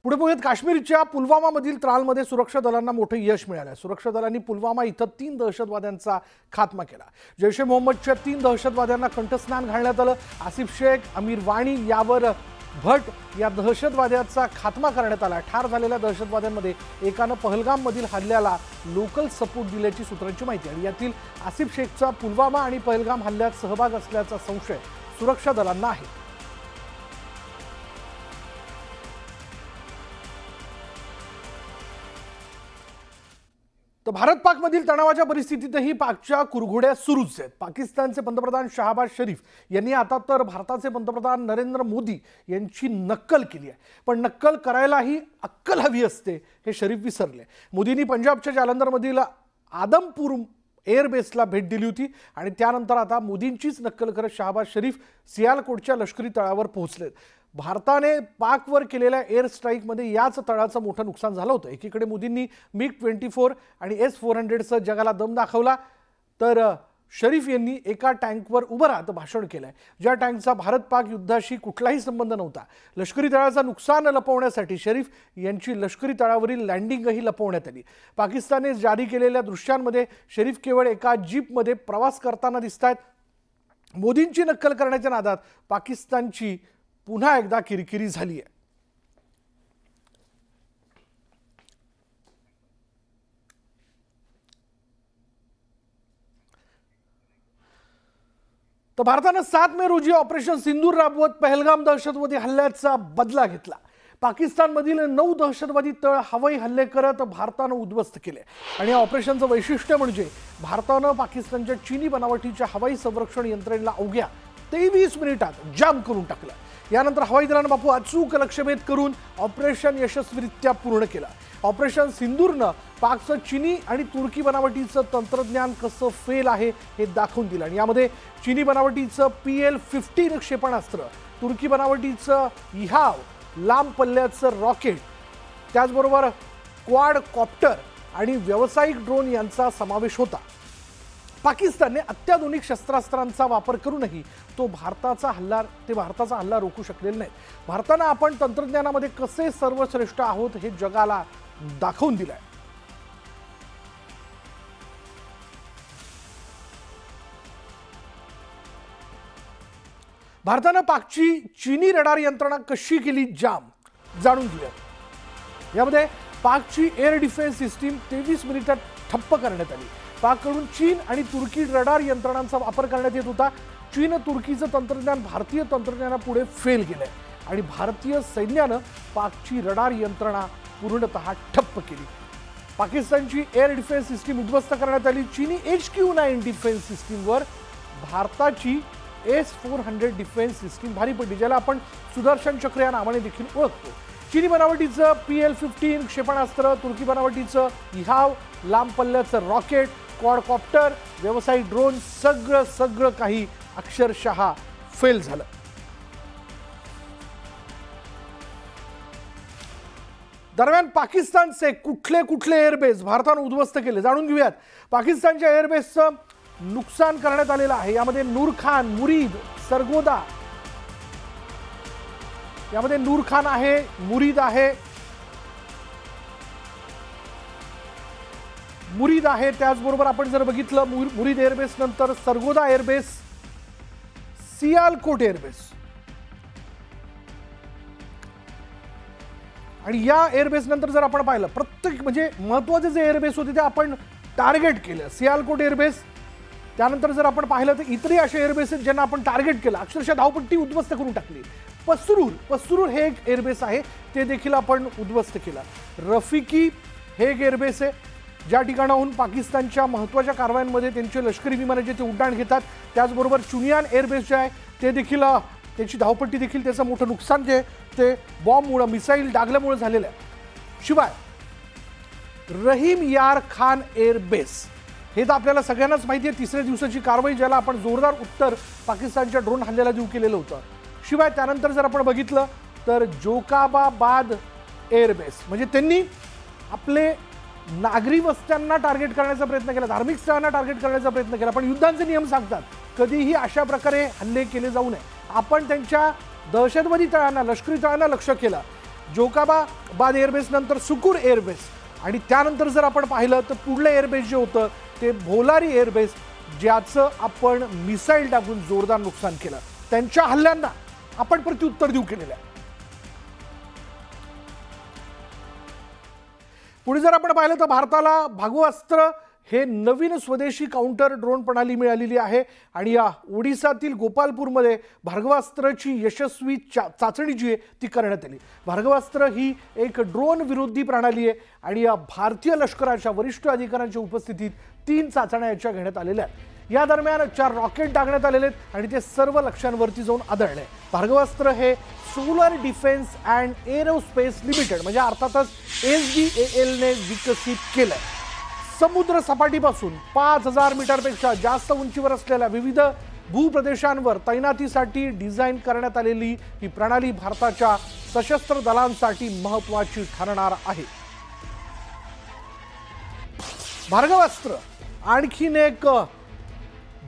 पुढे बघूयात काश्मीरच्या पुलवामामधील त्रालमध्ये सुरक्षा दलांना मोठे यश मिळाले। सुरक्षा दलांनी पुलवामा इथं 3 दहशतवाद्यांचा खात्मा केला। जैश ए मोहम्मदच्या 3 दहशतवाद्यांना कंठस्नान घालण्यात आलं। आसिफ शेख, अमीर वाणी, यावर भट या दहशतवाद्याचा खात्मा करण्यात आला। ठार झालेल्या दहशतवाद्यांमध्ये एकानं पहलगाममधील हल्ल्याला लोकल सपोर्ट दिल्याची सूत्रांची माहिती आहे। यातील आसिफ शेखचा पुलवामा आणि पहलगाम हल्ल्यात सहभाग असल्याचा संशय सुरक्षा दलांना आहे। तर भारत पाक मधील तणावाच्या परिस्थितीतही पाकच्या कुरघोड्या सुरूच आहेत। पाकिस्तानचे पंतप्रधान शहबाज शरीफ यांनी आता तर भारताचे पंतप्रधान नरेंद्र मोदी यांची नक्कल केली आहे, पण नक्कल करायलाही अक्कल हवी असते हे शरीफ विसरले। मोदींनी पंजाबच्या जालंधरमधील आदमपूर एअरबेसला भेट दिली होती आणि त्यानंतर आता मोदींचीच नक्कल करत शहबाज शरीफ सियालकोटच्या लष्करी तळावर पोहोचलेत। भारताने पाकवर केलेल्या एअर स्ट्राईकमध्ये याच तळाचं मोठं नुकसान झालं होतं। एकीकडे मोदींनी MiG-24 आणि S-400 जगाला दम दाखवला, तर शरीफ यांनी एका टँकवर उभं राहत भाषण केलंय, ज्या टँकचा भारत पाक युद्धाशी कुठलाही संबंध नव्हता। लष्करी तळाचं नुकसान लपवण्यासाठी शरीफ यांची लष्करी तळावरील लँडिंगही लपवण्यात आली। पाकिस्तानने जारी केलेल्या दृश्यांमध्ये शरीफ केवळ एका जीपमध्ये प्रवास करताना दिसतायत। मोदींची नक्कल करण्याच्या नादात पाकिस्तानची पुन्हा एकदा किरकिरी झाली आहे। तर भारताने 7 मे रोजी ऑपरेशन सिंदूर राबवत पहलगाम दहशतवादी हल्ल्याचा बदला घेतला। पाकिस्तानमधील 9 दहशतवादी तळ हवाई हल्ले करत भारताने उद्ध्वस्त केले आणि या ऑपरेशनचं वैशिष्ट्य म्हणजे भारताने पाकिस्तानच्या चीनी बनावटीच्या हवाई संरक्षण यंत्रणेला अवघ्या 23 मिनिटात जाम करून टाकलं। यानंतर हवाई दलाने बापू अचूक लक्ष्यभेद करून ऑपरेशन यशस्वीरित्या पूर्ण केलं। ऑपरेशन सिंदूरनं पाकचं चीनी आणि तुर्की बनावटीचं तंत्रज्ञान कसं फेल आहे हे दाखवून दिलं आणि यामध्ये चीनी बनावटीचं PL-15 क्षेपणास्त्र, तुर्की बनावटीचं इहाव लांब पल्ल्याचं रॉकेट, त्याचबरोबर क्वाड कॉप्टर आणि व्यावसायिक ड्रोन यांचा समावेश होता। पाकिस्तानने अत्याधुनिक शस्त्रास्त्रांचा वापर करूनही भारताचा हल्ला रोखू शकलेला नाही। भारताने आपण तंत्रज्ञानामध्ये कसे सर्वश्रेष्ठ आहोत हे जगाला दाखवून दिलंय। भारताने पाकची चीनी रडार यंत्रणा कशी केली जाम, जाणून घेऊया। यामध्ये पाकची एअर डिफेन्स सिस्टीम 23 मिनिटात ठप्प करण्यात आली। पाककडून चीन आणि तुर्की रडार यंत्रणांचा वापर करण्यात येत होता। चीन तुर्कीचं तंत्रज्ञान भारतीय तंत्रज्ञानापुढे फेल गेलंय आणि भारतीय सैन्यानं पाकची रडार यंत्रणा पूर्णतः ठप्प केली। पाकिस्तानची एअर डिफेन्स सिस्टीम उद्ध्वस्त करण्यात आली। चीनी HQ-9 डिफेन्स सिस्टीमवर भारताची S-400 डिफेन्स सिस्टीम भारी पडली, ज्याला आपण सुदर्शन चक्र या नावाने देखील ओळखतो। चीनी बनावटीचं PL-15 क्षेपणास्त्र, तुर्की बनावटीचं इहाव लांब पल्ल्याचं रॉकेट, क्वाडकॉप्टर, व्यावसायिक ड्रोन सगळं काही अक्षरशः फेल झालं। दरम्यान पाकिस्तानचे कुठले एअरबेस भारताने उद्ध्वस्त केले जाणून घेऊयात। पाकिस्तानच्या एअरबेसचं नुकसान करण्यात आलेलं आहे। यामध्ये नूर खान, मुरीद, सरगोदा, यामध्ये नूर खान आहे, मुरीद आहे, त्याचबरोबर आपण जर बघितलं मुरीद एअरबेस नंतर सरगोदा एअरबेस, सियालकोट एअरबेस आणि या एअरबेस नंतर जर आपण पाहिलं प्रत्येक म्हणजे महत्त्वाचे जे एअरबेस होते ते आपण टार्गेट केलं। सियालकोट एअरबेस, त्यानंतर जर आपण पाहिलं तर इतरही असे एअरबेस आहेत ज्यांना आपण टार्गेट केलं, अक्षरशः धावपट्टी उद्ध्वस्त करून टाकली। पसरूर हे एक एअरबेस आहे, ते देखील आपण उद्ध्वस्त केलं। रफिकी हे एक एअरबेस आहे, ज्या ठिकाणाहून पाकिस्तानच्या महत्त्वाच्या कारवायांमध्ये त्यांचे लष्करी विमानं जे ते उड्डाण घेतात। त्याचबरोबर चुनियान एअरबेस जे आहे ते देखील त्याची धावपट्टी देखील त्याचं मोठं नुकसान जे ते बॉम्बमुळे, मिसाईल डागल्यामुळे झालेलं आहे। शिवाय रहीम यार खान एअरबेस हे तर आपल्याला सगळ्यांनाच माहिती आहे, 3ऱ्या दिवसाची कारवाई ज्याला आपण जोरदार उत्तर पाकिस्तानच्या ड्रोन हल्ल्याला देऊ केलेलं होतं। शिवाय त्यानंतर जर आपण बघितलं तर जोकाबाबाद एअरबेस म्हणजे त्यांनी आपले नागरी वस्त्यांना टार्गेट करण्याचा प्रयत्न केला, धार्मिक स्थळांना टार्गेट करण्याचा प्रयत्न केला, पण युद्धांचे नियम सांगतात कधीही अशा प्रकारे हल्ले केले जाऊ नये। आपण त्यांच्या दहशतवादी तळांना, लष्करी तळांना लक्ष्य केलं जोकाबाद एअरबेस नंतर सुकूर एअरबेस आणि त्यानंतर जर आपण पाहिलं तर पुढलं एअरबेस जे होतं ते भोलारी एअरबेस, ज्याचं आपण मिसाईल टाकून जोरदार नुकसान केलं. त्यांच्या हल्ल्यांना आपण प्रत्युत्तर देऊ केलेलं आहे. पुढे जर आपण पाहिलं तर भारताला भागवास्त्र हे नवीन स्वदेशी काउंटर ड्रोन प्रणाली मिळालेली आहे आणि या ओडिसातील गोपालपूरमध्ये भार्गवास्त्रची यशस्वी चाचणी जी आहे ती करण्यात आली. भार्गवास्त्र ही एक ड्रोन विरोधी प्रणाली आहे आणि या भारतीय लष्कराच्या वरिष्ठ अधिकाऱ्यांच्या उपस्थितीत 3 चाचण्या याच्या घेण्यात आलेल्या आहेत. या दरम्यान 4 रॉकेट टाकण्यात आलेले आहेत आणि ते सर्व लक्ष्यांवरती जाऊन आदळले. भार्गवास्त्र हे solar defence and aerospace limited म्हणजे अर्थातच SDAL ने विकसित केलंय. समुद्र सपाटीपासून 5000 मीटरपेक्षा जास्त उंचीवर असलेल्या विविध भूप्रदेशांवर तैनातीसाठी डिझाईन करण्यात आलेली ही प्रणाली भारताच्या सशस्त्र दलांसाठी महत्त्वाची ठरणार आहे. भार्गवास्त्र आणखीन एक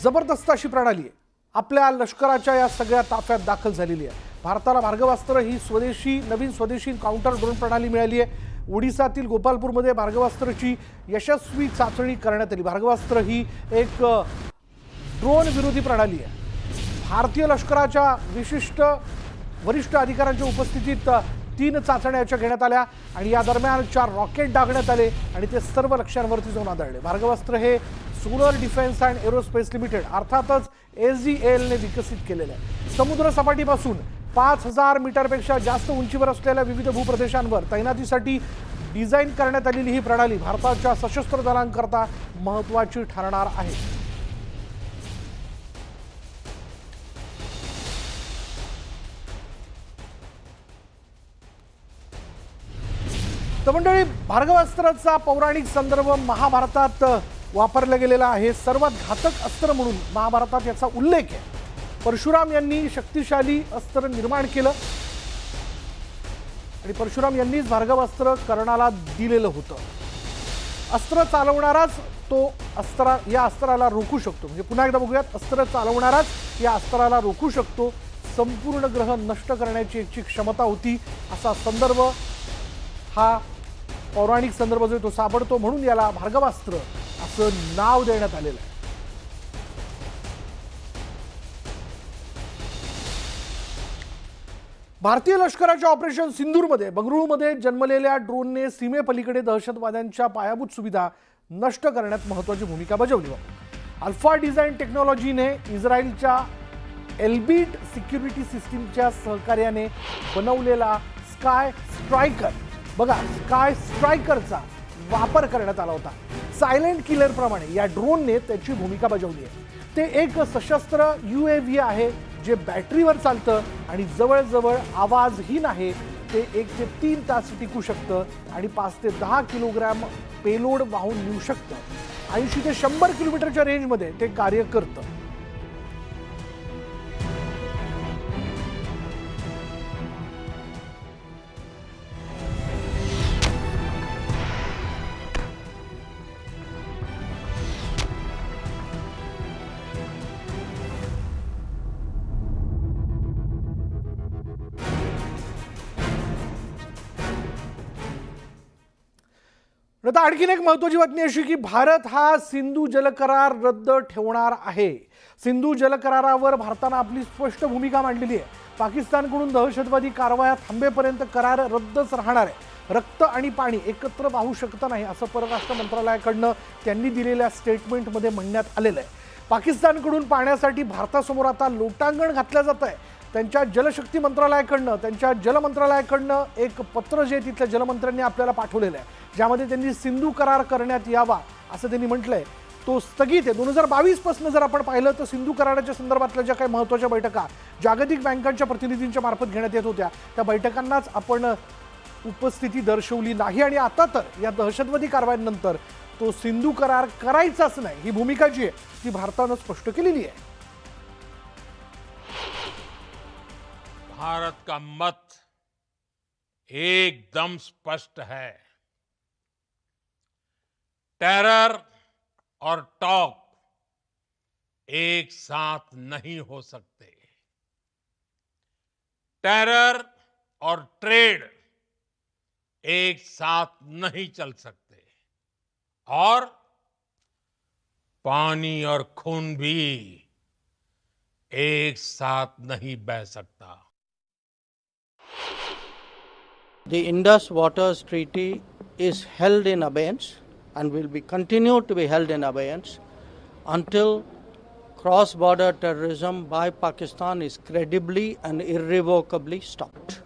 जबरदस्त अशी प्रणाली आहे. आपल्या लष्कराच्या या सगळ्या ताफ्यात दाखल झालेली आहे. भारताला भार्गवास्त्र ही नवीन स्वदेशी काउंटर ड्रोन प्रणाली मिळाली आहे. ओडिसातील गोपालपूरमध्ये भार्गवास्त्रची यशस्वी चाचणी करण्यात आली. भार्गवास्त्र ही एक ड्रोन विरोधी प्रणाली आहे. भारतीय लष्कराच्या वरिष्ठ अधिकाऱ्यांच्या उपस्थितीत 3 चाचण्या याच्या घेण्यात आल्या आणि या दरम्यान 4 रॉकेट टाकण्यात आले आणि ते सर्व लक्ष्यांवरती जाऊन आदळले. भार्गवास्त्र हे solar defence and aerospace limited अर्थातच SDAL ने विकसित केलेलं आहे. समुद्र सपाटीपासून 5000 मीटरपेक्षा जास्त उंचीवर असलेल्या विविध भूप्रदेशांवर तैनातीसाठी डिझाईन करण्यात आलेली ही प्रणाली भारताच्या सशस्त्र दलांकरता महत्त्वाची ठरणार आहे. तर मंडळी, भार्गवास्त्राचा पौराणिक संदर्भ महाभारतात वापरला गेलेला आहे. सर्वात घातक अस्त्र म्हणून महाभारतात याचा उल्लेख आहे. परशुराम यांनी शक्तिशाली अस्त्र निर्माण केलं आणि परशुराम यांनीच भार्गवास्त्र कर्णाला दिलेलं होतं. अस्त्र चालवणाराच या अस्त्राला रोखू शकतो. म्हणजे पुन्हा एकदा बघूयात, अस्त्र चालवणाराच या अस्त्राला रोखू शकतो. संपूर्ण ग्रह नष्ट करण्याची याची क्षमता होती असा संदर्भ हा पौराणिक संदर्भ जो तो सापडतो. म्हणून याला भार्गवास्त्र असं नाव देण्यात आलेलं आहे. भारतीय लष्कराच्या ऑपरेशन सिंदूरमध्ये बंगळुरूमध्ये जन्मलेल्या ड्रोनने सीमेपलीकडे दहशतवाद्यांच्या पायाभूत सुविधा नष्ट करण्यात महत्त्वाची भूमिका बजावली. अल्फा डिझाईन टेक्नॉलॉजीने इस्रायलच्या एल्बिट सिक्युरिटी सिस्टीमच्या सहकार्याने बनवलेला स्काय स्ट्रायकर, बघा स्काय स्ट्रायकरचा वापर करण्यात आला होता. सायलेंट किलर प्रमाणे या ड्रोनने त्याची भूमिका बजावली आहे. ते एक सशस्त्र UAV आहे जे बॅटरीवर चालतं आणि जवळजवळ आवाजहीन आहे. ते 1 ते 3 तास टिकू शकतं आणि 5 ते 10 किलोग्रॅम पेलोड वाहून नेऊ शकतं. 80 ते 100 किलोमीटरच्या रेंजमध्ये ते कार्य करतं. आता आणखीन एक महत्त्वाची बातमी अशी की भारत हा सिंधू जल करार रद्द ठेवणार आहे. सिंधू जल करारावर भारताने आपली स्पष्ट भूमिका मांडलेली आहे. पाकिस्तानकडून दहशतवादी कारवाया थांबेपर्यंत करार रद्दच राहणार आहे. रक्त आणि पाणी एकत्र वाहू शकत नाही असं परराष्ट्र मंत्रालयाकडनं त्यांनी दिलेल्या स्टेटमेंटमध्ये म्हणण्यात आलेलं आहे. पाकिस्तानकडून पाण्यासाठी भारतासमोर आता लोटांगण घातलं जात आहे. त्यांच्या जलशक्ती मंत्रालयाकडनं, त्यांच्या जल मंत्रालयाकडनं एक पत्र जे तिथल्या जलमंत्र्यांनी आपल्याला पाठवलेलं आहे, ज्यामध्ये त्यांनी सिंधू करार करण्यात यावा असं त्यांनी म्हटलंय. तो स्थगित आहे. 2022 पासून जर आपण पाहिलं तर सिंधू कराराच्या संदर्भातल्या ज्या काही महत्त्वाच्या बैठका जागतिक बँकांच्या प्रतिनिधींच्या मार्फत घेण्यात येत होत्या त्या बैठकांनाच आपण उपस्थिती दर्शवली नाही आणि आता तर या दहशतवादी कारवायांनंतर तो सिंधू करार करायचाच नाही ही भूमिका जी आहे ती भारतानं स्पष्ट केलेली आहे. भारत का मत एकदम स्पष्ट है. टेरर और टॉक एक साथ नहीं हो सकते. टेरर और ट्रेड एक साथ नहीं चल सकते और पानी और खून भी एक साथ नहीं बह सकता। The Indus Waters Treaty is held in abeyance and will be continued to be held in abeyance until cross-border terrorism by Pakistan is credibly and irrevocably stopped.